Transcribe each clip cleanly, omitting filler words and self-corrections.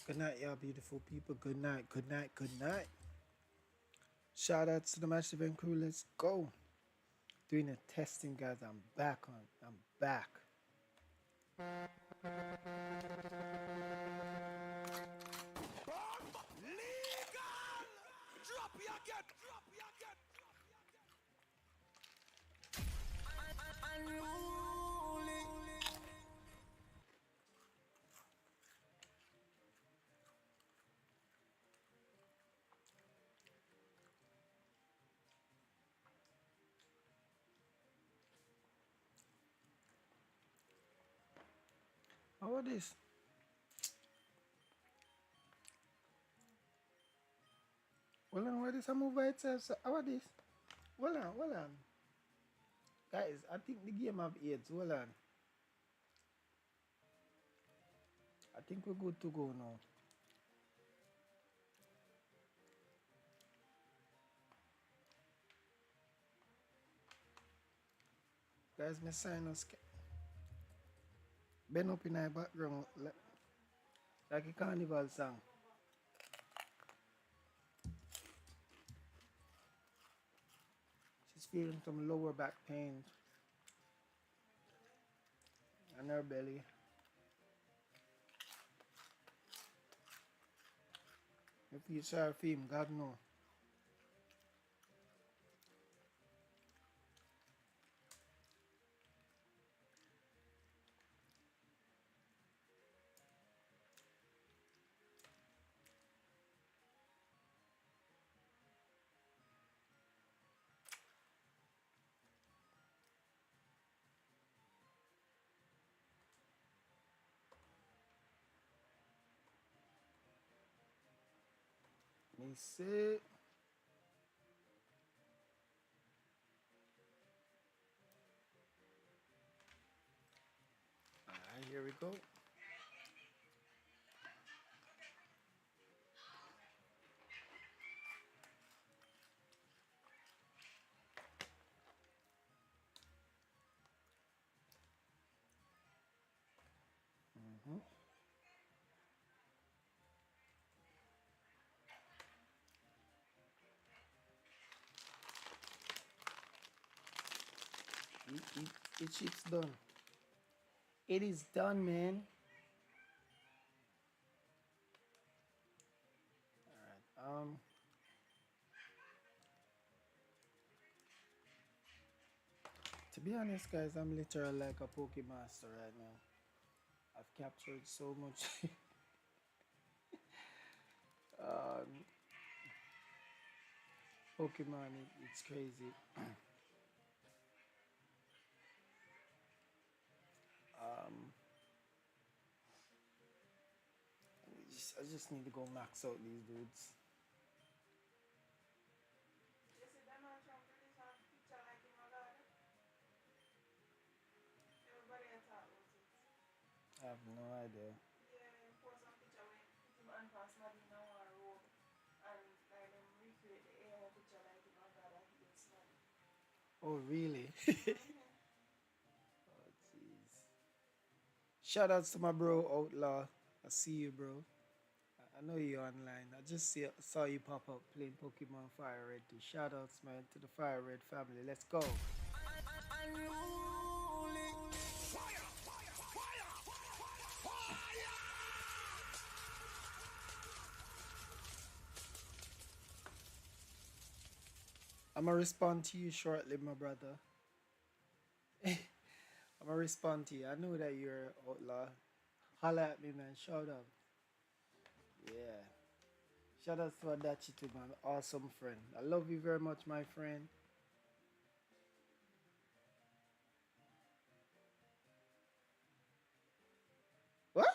Good night, y'all beautiful people. Good night, good night, good night. Shout out to the Match Event crew. Let's go. Doing a testing, guys. I'm back on. I'm back. Legal! Drop you again! Drop you again! Unruly! How about this? Well on, where this I move by itself? So how about this? Well on, well on. Guys, I think the game have AIDS. Well on. I think we're good to go now. Guys, Miss Psynos been up in my background like a carnival song. She's feeling some lower back pain and her belly. If you saw her film, God know. Me say. Alright, here we go. Mm-hmm. It shit's done. It is done, man. Alright, to be honest, guys, I'm literally like a Pokemon Master right now. I've captured so much um, Pokemon, it's crazy. um, I just need to go max out these dudes. I have no idea. Oh, really? Oh, jeez. Shout outs to my bro, Outlaw. I see you, bro. I know you're online. I just saw you pop up playing Pokemon FireRed too. Shout outs, man, to the FireRed family. Let's go. I'm gonna respond to you shortly, my brother. I'm gonna respond to you. I know that you're an outlaw. Holla at me, man. Shout out. Yeah. Shout out to Adachi too, man. Awesome friend. I love you very much, my friend. What?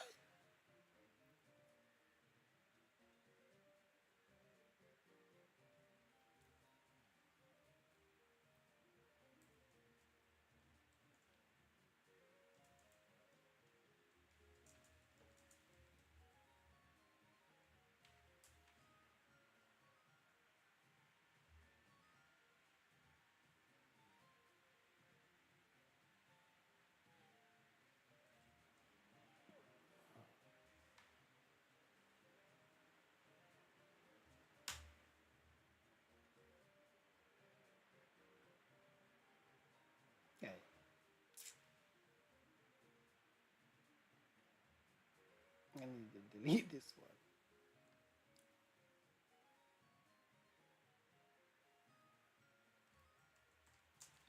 I need to delete this one.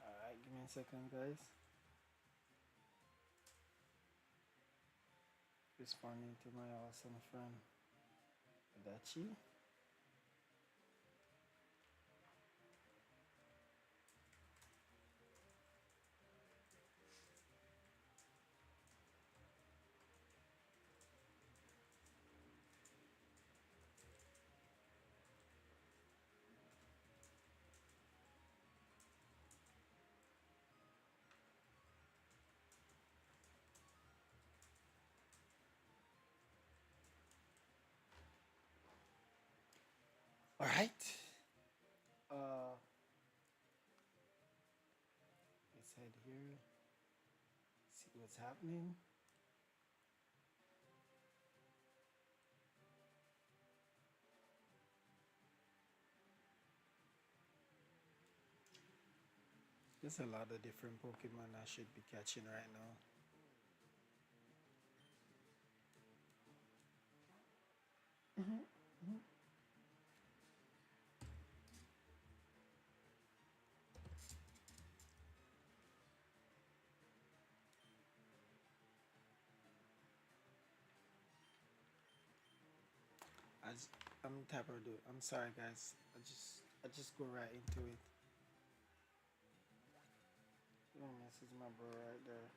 Alright, give me a second, guys. Responding to my awesome friend Adachi. Alright. Uh let's head here. See what's happening. There's a lot of different Pokemon I should be catching right now. As I'm type of dude. I'm sorry guys. I just go right into it. Don't message my bro right there.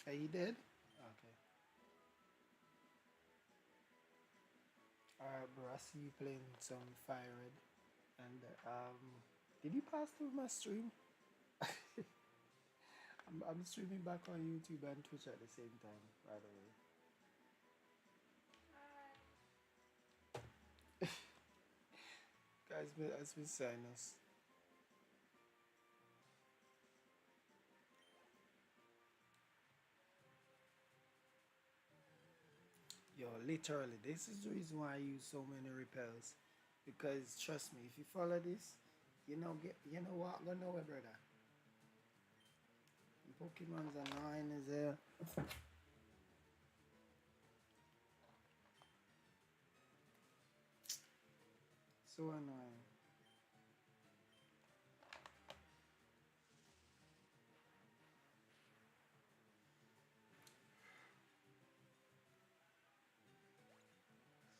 Are you dead? Okay. Alright bro, I see you playing some FireRed. And did you pass through my stream? I'm streaming back on YouTube and Twitch at the same time, by the way. Guys, as Miss Psynos. Yo, literally, this is the reason why I use so many repels. Because trust me, if you follow this, you know what, gonna know it, brother. Pokemon's annoying as hell. So annoying.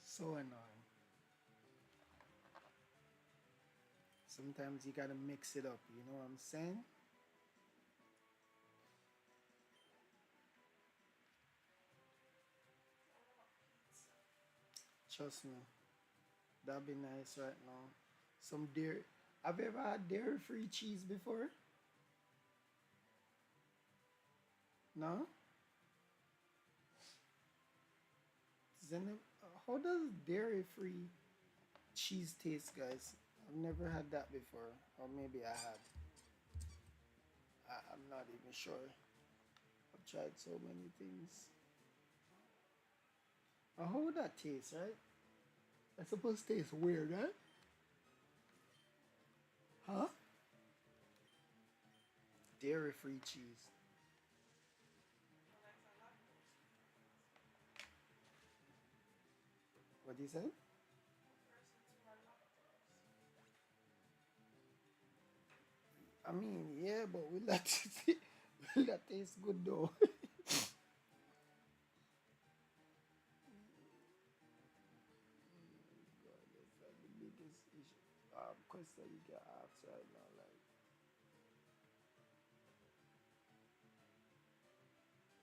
So annoying. Sometimes you gotta mix it up, you know what I'm saying? Trust me, that'd be nice right now. Some dairy. Have you ever had dairy-free cheese before? No? How does dairy-free cheese taste, guys? I've never had that before, or maybe I have. I'm not even sure. I've tried so many things. How would that taste, right? That's supposed to taste weird, right? Huh? Dairy-free cheese. What do you say? I mean, yeah, but will that will that taste good though? God, that's like the biggest issue, question you get asked right now. Like,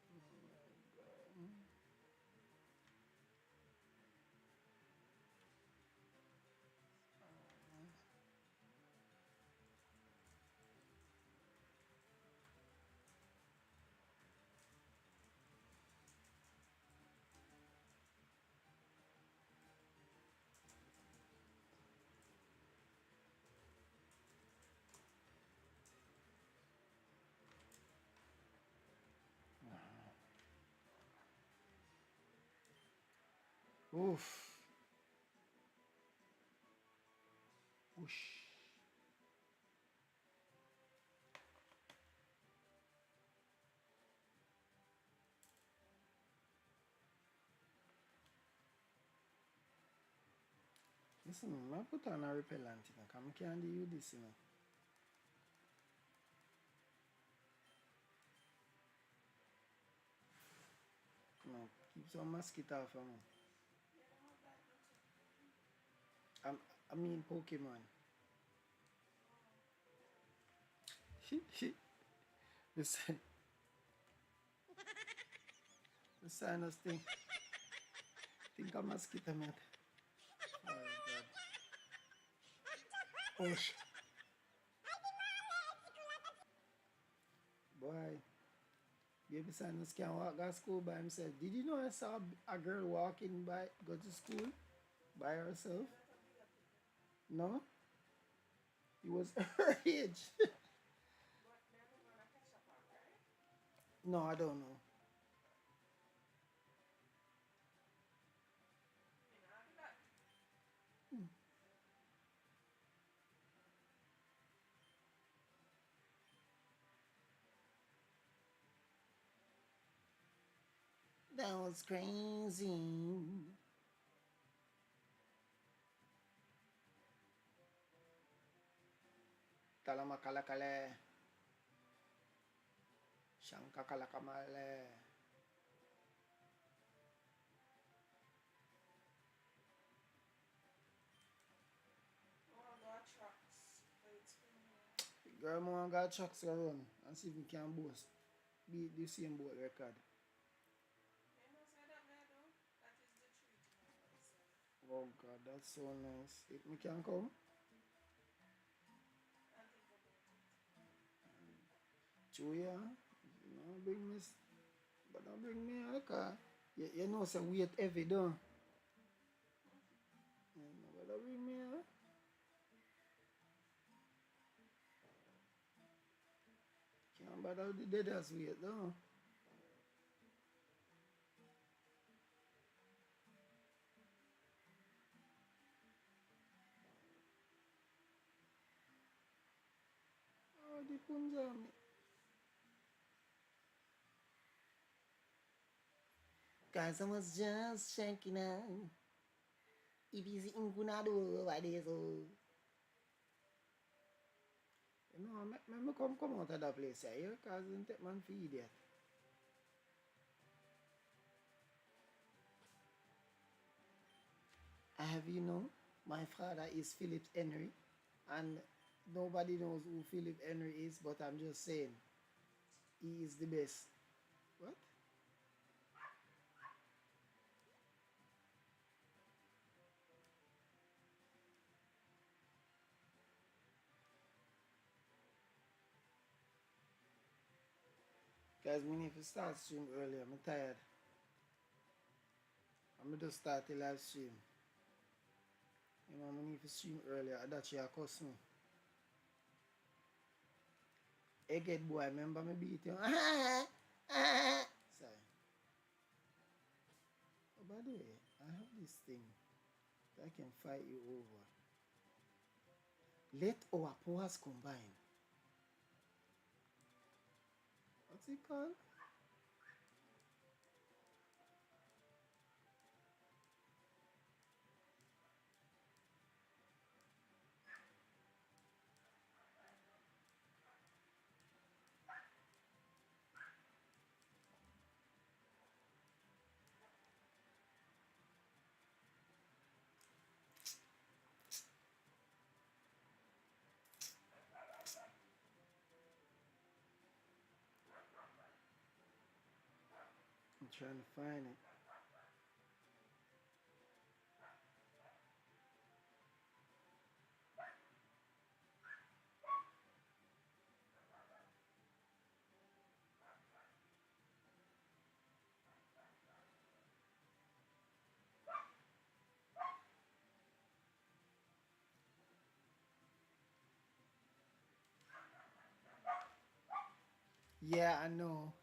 oh my God. Oof. Whoosh. Listen, I put on a repellent, you know, because I can't do this, you know. No, keep some mosquito from me. I'm, I mean Pokemon. Listen, the sinus thing. Think a mosquito, mate. Oh, God. Oh, boy. Baby Sinus can't walk to school by himself. Did you know I saw a girl walking by, go to school by herself? No? It was her age. No, I don't know. That was crazy. Talamakalakale. Shankakalakamale. Girl, man got trucks around and see if we can boast. Beat the same boat record. Oh God, that's so nice. If me can come, true yeah. No bring me, but don't bring me a car. You know, say weight heavy, don't. But don't bring me a. Can't bother with the deadest weight, don't. Oh, the punjami. Guys, I was just checking out. If he's in Gunado, why they so. You know, I come out of that place here, because I take man for idiot. I have you know, my father is Philip Henry, and nobody knows who Philip Henry is, but I'm just saying, he is the best. What? Guys, we need to start stream earlier. I'm tired. I'm going to just start the live stream. You know, I need to stream earlier. That's your cuss me. Egghead boy, remember me beat you? Sorry. Oh, by the way, I have this thing that I can fight you over. Let our powers combine. What's it called? I'm trying to find it. Yeah, I know.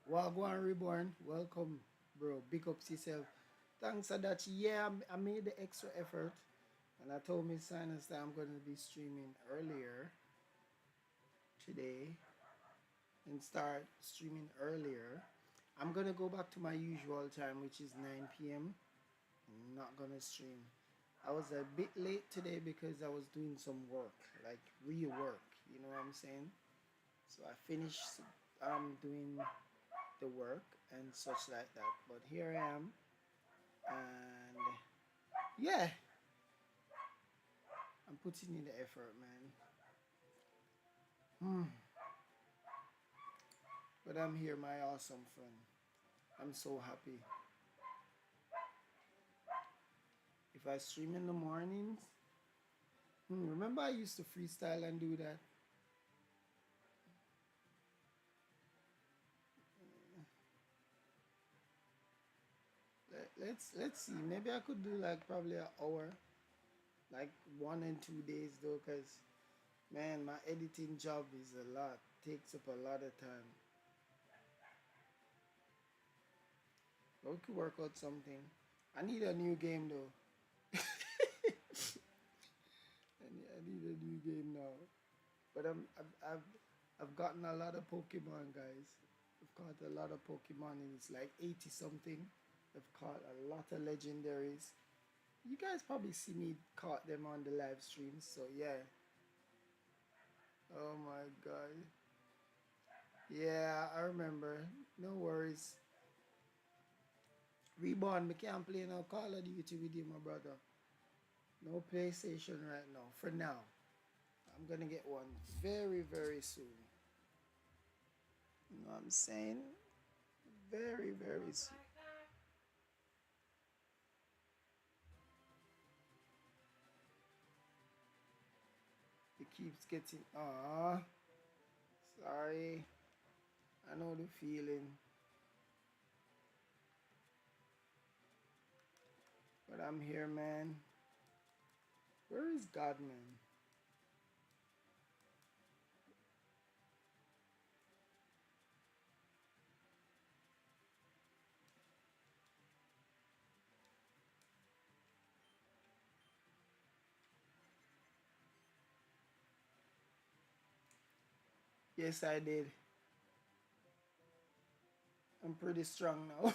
Wagwan Reborn, welcome, bro. Big ups yourself. Thanks, Adachi. Yeah, I made the extra effort. And I told Miss Psynos that I'm going to be streaming earlier today and start streaming earlier. I'm going to go back to my usual time, which is 9 p.m. I'm not going to stream. I was a bit late today because I was doing some work, like real work. You know what I'm saying? So I finished doing the work and such like that. But here I am, and yeah, I'm putting in the effort, man. But I'm here, my awesome friend. I'm so happy. If I stream in the mornings, remember I used to freestyle and do that. Let's see. Maybe I could do like probably an hour, like 1 and 2 days though, cause man, my editing job is a lot. Takes up a lot of time. But we could work out something. I need a new game though. I need a new game now. But I've gotten a lot of Pokemon, guys. I've caught a lot of Pokemon, and it's like 80 something. I've caught a lot of legendaries. You guys probably see me caught them on the live streams, so yeah. Oh my god. Yeah, I remember. No worries. Reborn, we can't play no Call of Duty with you, my brother. No PlayStation right now, for now. I'm gonna get one very, very soon. You know what I'm saying? Very, very soon. It keeps getting. Ah, sorry. I know the feeling. But I'm here, man. Where is Godman? Yes, I did. I'm pretty strong now.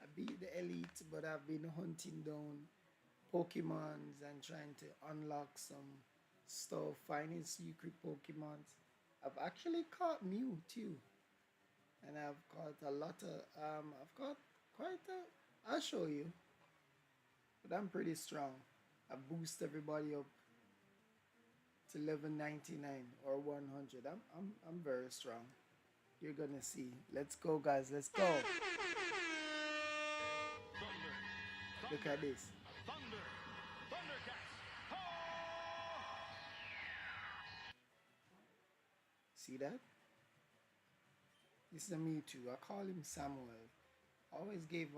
I beat the elite, but I've been hunting down Pokemons and trying to unlock some stuff, finding secret Pokemons. I've actually caught Mew too, and I've caught a lot of. I've caught quite a. I'll show you, but I'm pretty strong. I boost everybody up to level 99 or 100. I'm very strong. You're gonna see. Let's go, guys. Let's go. Look at this. Thunder. Thundercats. See that? This is a Mewtwo. I call him Samuel. I always give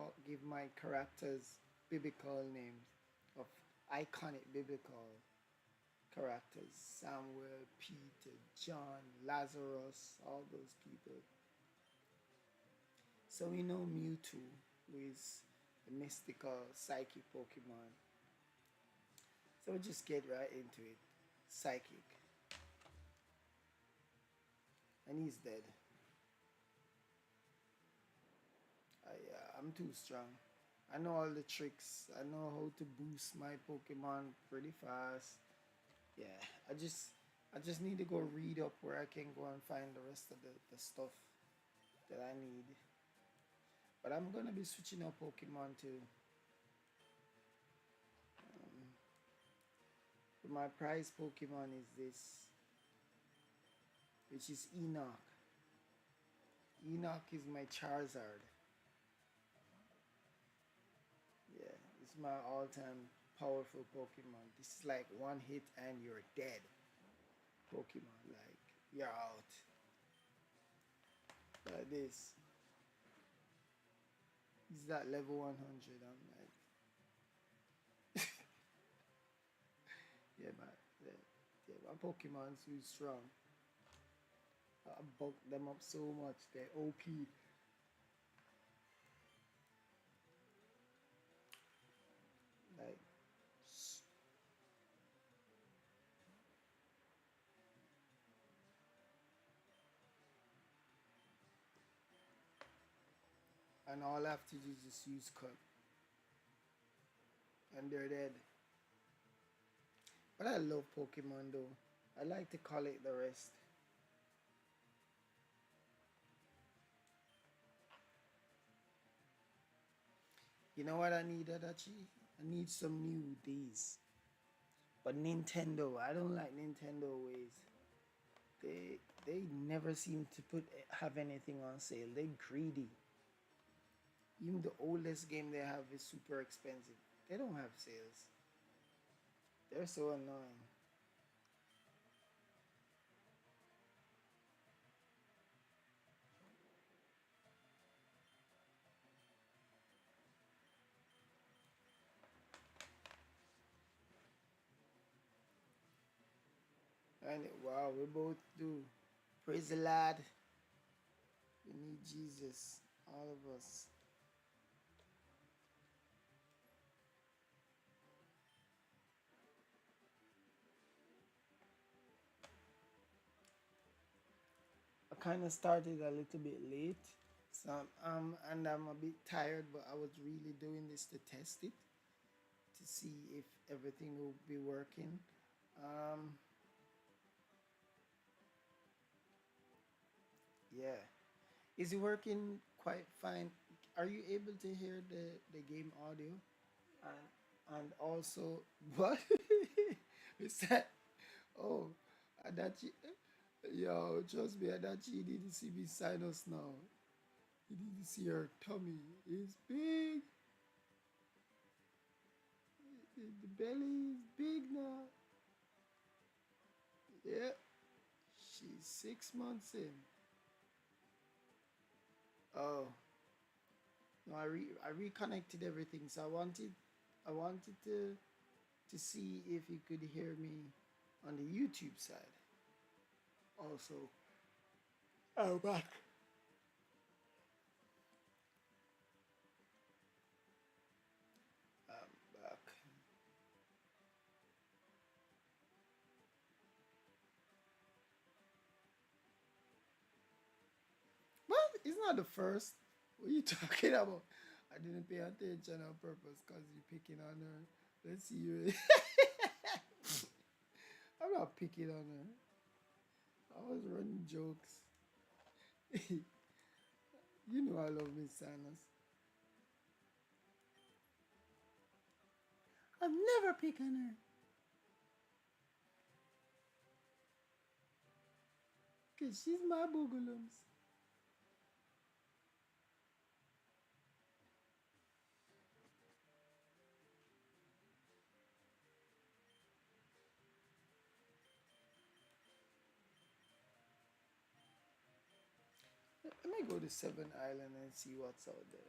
my characters biblical names of iconic biblical characters. Samuel, Peter, John, Lazarus, all those people. So we know Mewtwo, who is the mystical psychic Pokemon. So we'll just get right into it. Psychic. And he's dead. I'm too strong. I know all the tricks. I know how to boost my Pokemon pretty fast. Yeah, I just need to go read up where I can go and find the rest of the stuff that I need. But I'm gonna be switching up Pokemon too. But my prize Pokemon is this, which is Enoch. Enoch is my Charizard. Yeah, it's my all-time powerful Pokemon. This is like one hit and you're dead Pokemon. Like, you're out. Like this. He's at level 100. I'm like, yeah, my Pokemon's too strong. I bulked them up so much. They're OP. and all I have to do is just use cut, and they're dead. But I love Pokemon though. I like to collect the rest. You know what I need, Adachi? I need some new Ds. But Nintendo, I don't like Nintendo ways. They never seem to have anything on sale. They greedy. Even the oldest game they have is super expensive. They don't have sales. They're so annoying. And wow, we both do. Praise the Lord. We need Jesus. All of us. I kind of started a little bit late. So and I'm a bit tired, but I was really doing this to test it to see if everything will be working. Um, yeah. Is it working quite fine? Are you able to hear the game audio? And also what is that? Oh, Adachi, yo, trust me, Adachi, you need to see Miss Psynos now. You need to see her tummy. It's big. The belly is big now. Yeah, she's 6 months in. Oh, no, I reconnected everything, so I wanted to see if you could hear me on the YouTube side. Also, I'm back. I'm back. Well, it's not the first. What are you talking about? I didn't pay attention on purpose because you're picking on her. Let's see you. I'm not picking on her. I was running jokes. You know I love Miss Psynos. I'm never picking her. Because she's my boogalums. Let me go to Seven Island and see what's out there.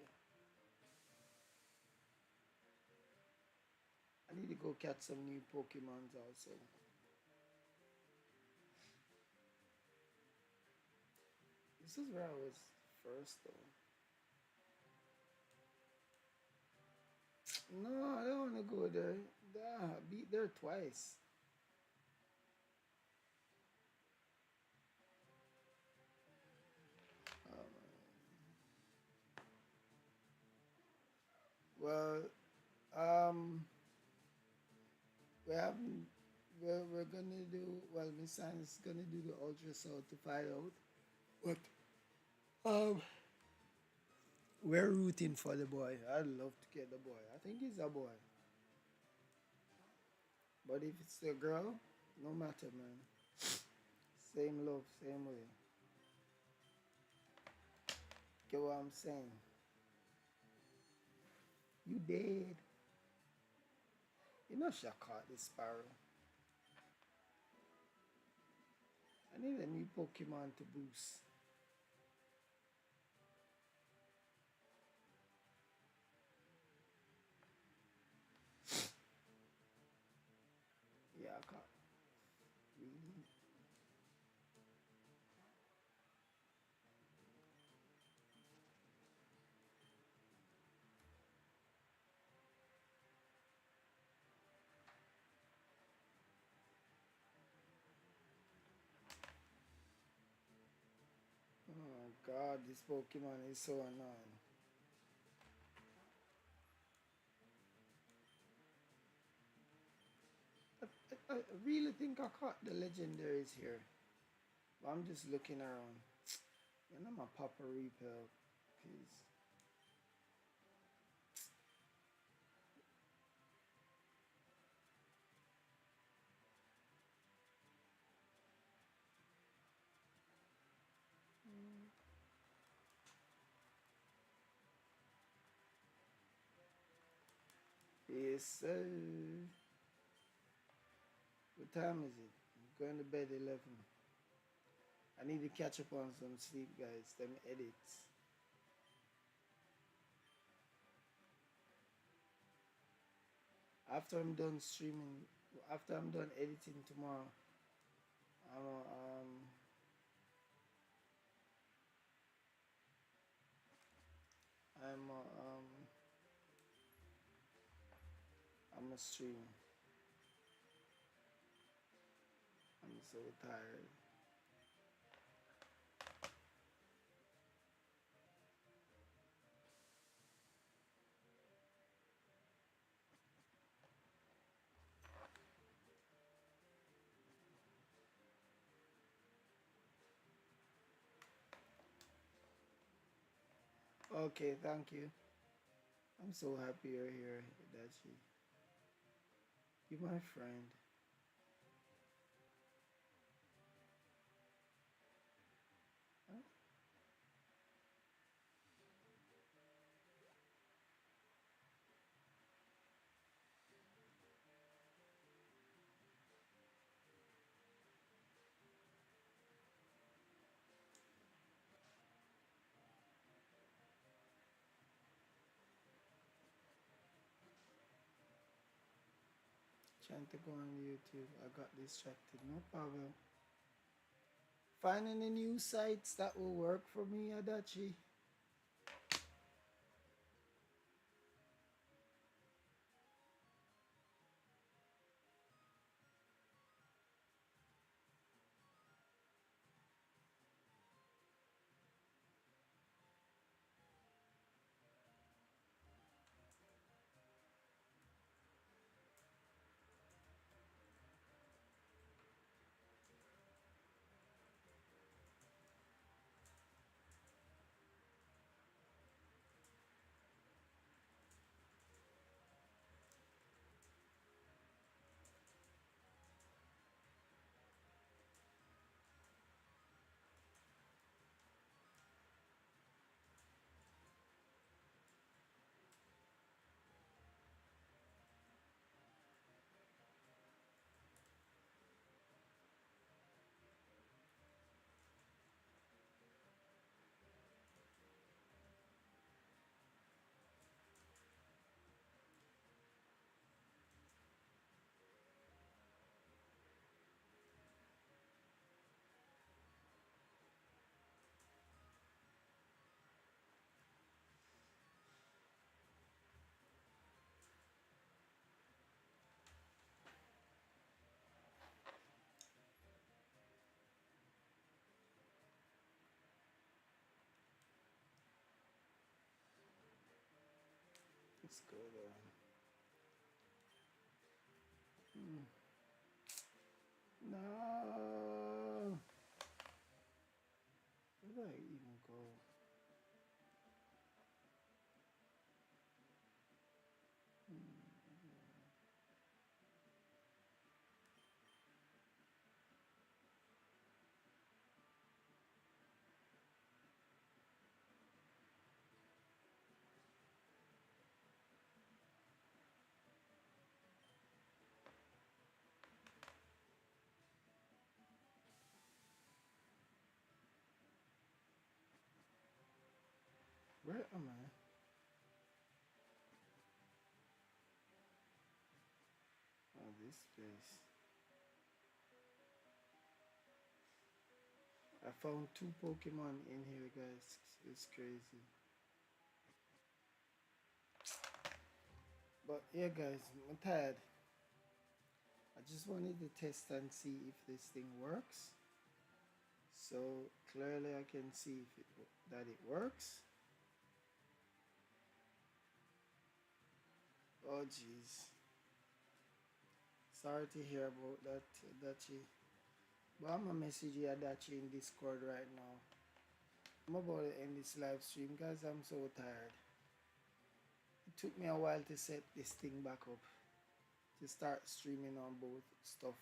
I need to go catch some new Pokemons also. This is where I was first though. No, I don't want to go there. Nah, beat there twice. Um, well, um, we haven't. We're gonna do. Well, Miss San is gonna do the ultrasound to find out. But um, we're rooting for the boy. I'd love to get the boy. I think he's a boy. But if it's a girl, no matter, man. Same love, same way. Get what I'm saying? You dead. You know she caught this sparrow. I need a new Pokemon to boost. Yeah, I caught. Really? Oh God, this Pokemon is so annoying. I really think I caught the legendaries here. But I'm just looking around. And I'm a pop a repel. Cause yes, sir. What time is it? I'm going to bed 11. I need to catch up on some sleep, guys. Them edits. After I'm done streaming, after I'm done editing tomorrow, I'm a, I'm a, I'm a stream. I'm so tired. Okay, thank you. I'm so happy you're here, Dachi. You're my friend. Huh? Trying to go on YouTube. I got distracted. No problem. Finding the new sites that will work for me, Adachi. Let's go there. Hmm. No. Where did I even go? Where am I? Oh, this place. I found two Pokemon in here, guys. It's crazy. But yeah, guys, I'm tired. I just wanted to test and see if this thing works. So clearly I can see if that it works. Oh jeez. Sorry to hear about that, Adachi. But I'm gonna message you Adachi in Discord right now. I'm about to end this live stream guys. I'm so tired. It took me a while to set this thing back up. To start streaming on both stuff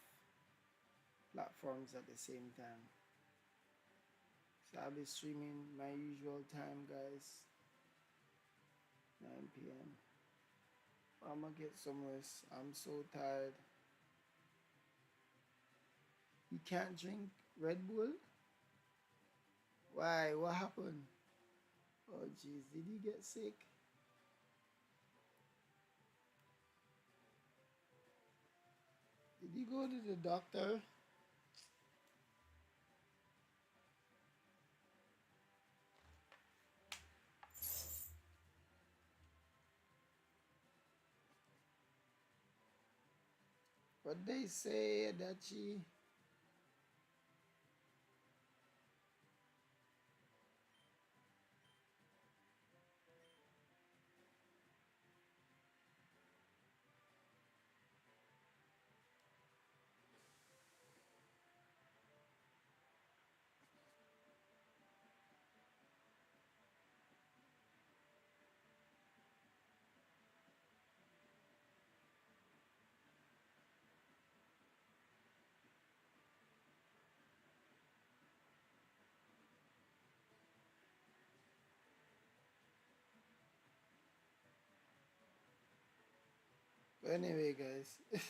platforms at the same time. So I'll be streaming my usual time guys. 9 p.m. I'm gonna get some rest. I'm so tired. You can't drink Red Bull? Why? What happened? Oh jeez, did you get sick? Did you go to the doctor? What they say that she. But anyway, guys,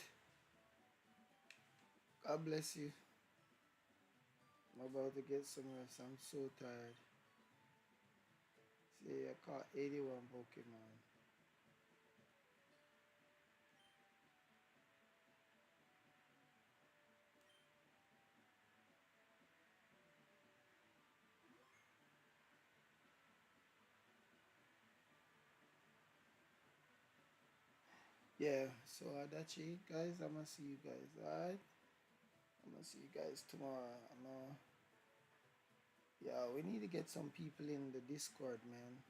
God bless you. I'm about to get some rest. I'm so tired. See, I caught 81 Pokemon. Yeah, so Adachi, guys, I'm gonna see you guys, alright? I'm gonna see you guys tomorrow. Yeah, we need to get some people in the Discord, man.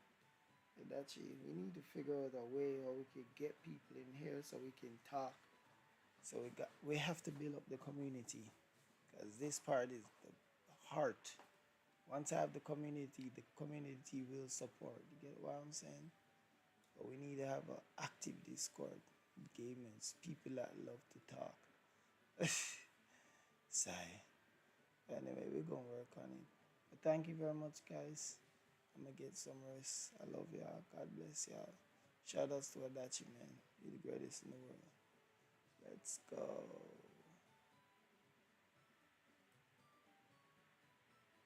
Adachi, we need to figure out a way how we can get people in here so we can talk. So we have to build up the community because this part is the heart. Once I have the community will support. You get what I'm saying? But we need to have an active Discord, gamers, people that love to talk. Sigh. Anyway, we're gonna work on it. But thank you very much, guys. I'm gonna get some rest. I love y'all. God bless y'all. Shout outs to Adachi, man. You're the greatest in the world. Let's go.